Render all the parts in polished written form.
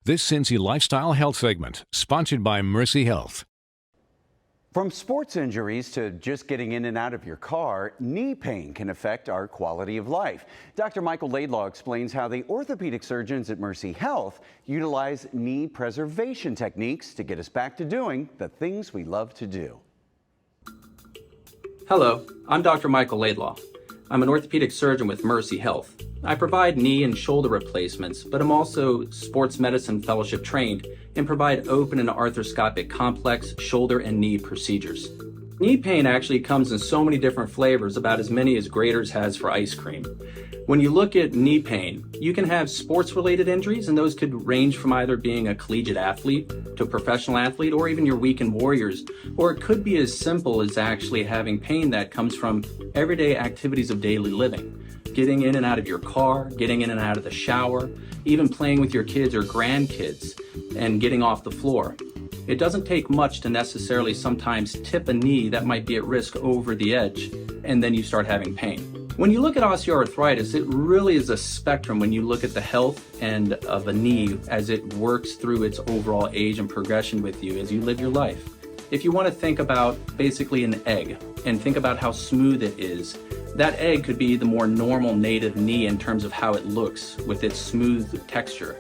This Cincy Lifestyle Health segment, sponsored by Mercy Health. From sports injuries to just getting in and out of your car, knee pain can affect our quality of life. Dr. Michael Laidlaw explains how the orthopedic surgeons at Mercy Health utilize knee preservation techniques to get us back to doing the things we love to do. Hello, I'm Dr. Michael Laidlaw. I'm an orthopedic surgeon with Mercy Health. I provide knee and shoulder replacements, but I'm also sports medicine fellowship trained and provide open and arthroscopic complex shoulder and knee procedures. Knee pain actually comes in so many different flavors, about as many as Grater's has for ice cream. When you look at knee pain, you can have sports-related injuries, and those could range from either being a collegiate athlete to a professional athlete, or even your weekend warriors, or it could be as simple as actually having pain that comes from everyday activities of daily living. Getting in and out of your car, getting in and out of the shower, even playing with your kids or grandkids, and getting off the floor. It doesn't take much to necessarily sometimes tip a knee that might be at risk over the edge, and then you start having pain. When you look at osteoarthritis, it really is a spectrum when you look at the health and of a knee as it works through its overall age and progression with you as you live your life. If you want to think about basically an egg and think about how smooth it is, that egg could be the more normal native knee in terms of how it looks with its smooth texture.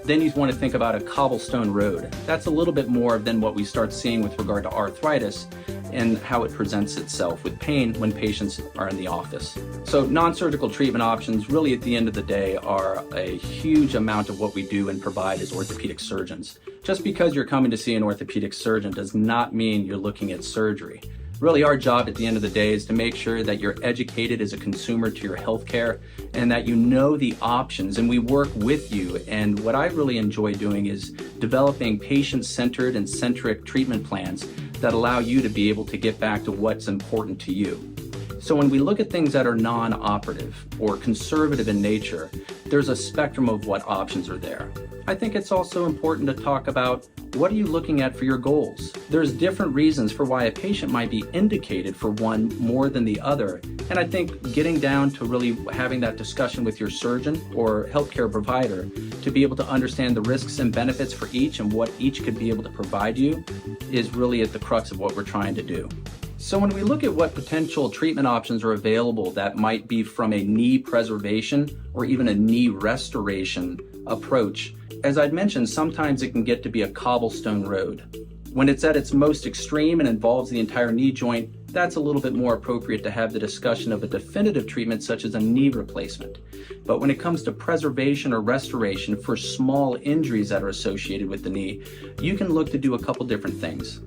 Then you want to think about a cobblestone road. That's a little bit more than what we start seeing with regard to arthritis and how it presents itself with pain when patients are in the office. So non-surgical treatment options really at the end of the day are a huge amount of what we do and provide as orthopedic surgeons. Just because you're coming to see an orthopedic surgeon does not mean you're looking at surgery. Really, our job at the end of the day is to make sure that you're educated as a consumer to your healthcare and that you know the options, and we work with you. And what I really enjoy doing is developing patient-centered and centric treatment plans that allow you to be able to get back to what's important to you. So when we look at things that are non-operative or conservative in nature, there's a spectrum of what options are there. I think it's also important to talk about what are you looking at for your goals. There's different reasons for why a patient might be indicated for one more than the other. And I think getting down to really having that discussion with your surgeon or healthcare provider to be able to understand the risks and benefits for each and what each could be able to provide you is really at the crux of what we're trying to do. So when we look at what potential treatment options are available that might be from a knee preservation or even a knee restoration approach, as I'd mentioned, sometimes it can get to be a cobblestone road. When it's at its most extreme and involves the entire knee joint, that's a little bit more appropriate to have the discussion of a definitive treatment such as a knee replacement. But when it comes to preservation or restoration for small injuries that are associated with the knee, you can look to do a couple different things.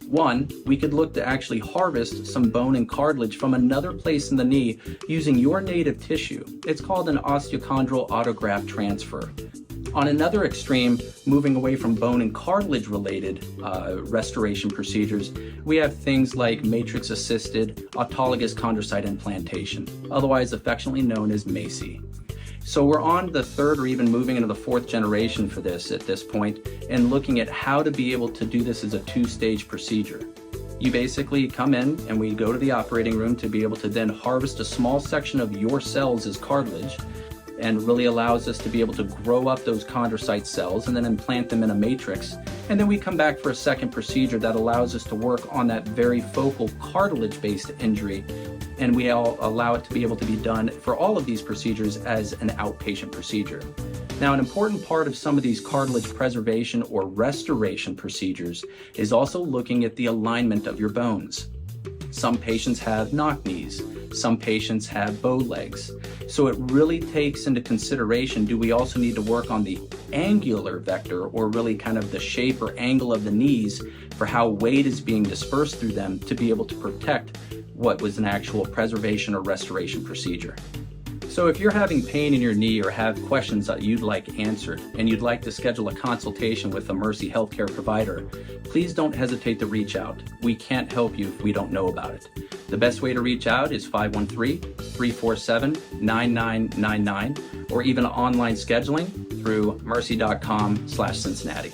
One, we could look to actually harvest some bone and cartilage from another place in the knee using your native tissue. It's called an osteochondral autograft transfer. On another extreme, moving away from bone and cartilage related restoration procedures, we have things like matrix-assisted autologous chondrocyte implantation, otherwise affectionately known as MACI. So we're on the third or even moving into the fourth generation for this at this point and looking at how to be able to do this as a two-stage procedure. You basically come in and we go to the operating room to be able to then harvest a small section of your cells as cartilage, and really allows us to be able to grow up those chondrocyte cells and then implant them in a matrix. And then we come back for a second procedure that allows us to work on that very focal cartilage-based injury, and we allow it to be able to be done for all of these procedures as an outpatient procedure. Now, an important part of some of these cartilage preservation or restoration procedures is also looking at the alignment of your bones. Some patients have knock knees, some patients have bow legs. So it really takes into consideration, do we also need to work on the angular vector or really kind of the shape or angle of the knees for how weight is being dispersed through them to be able to protect what was an actual preservation or restoration procedure. So if you're having pain in your knee or have questions that you'd like answered and you'd like to schedule a consultation with a Mercy healthcare provider, please don't hesitate to reach out. We can't help you if we don't know about it. The best way to reach out is 513-347-9999 or even online scheduling through mercy.com/Cincinnati.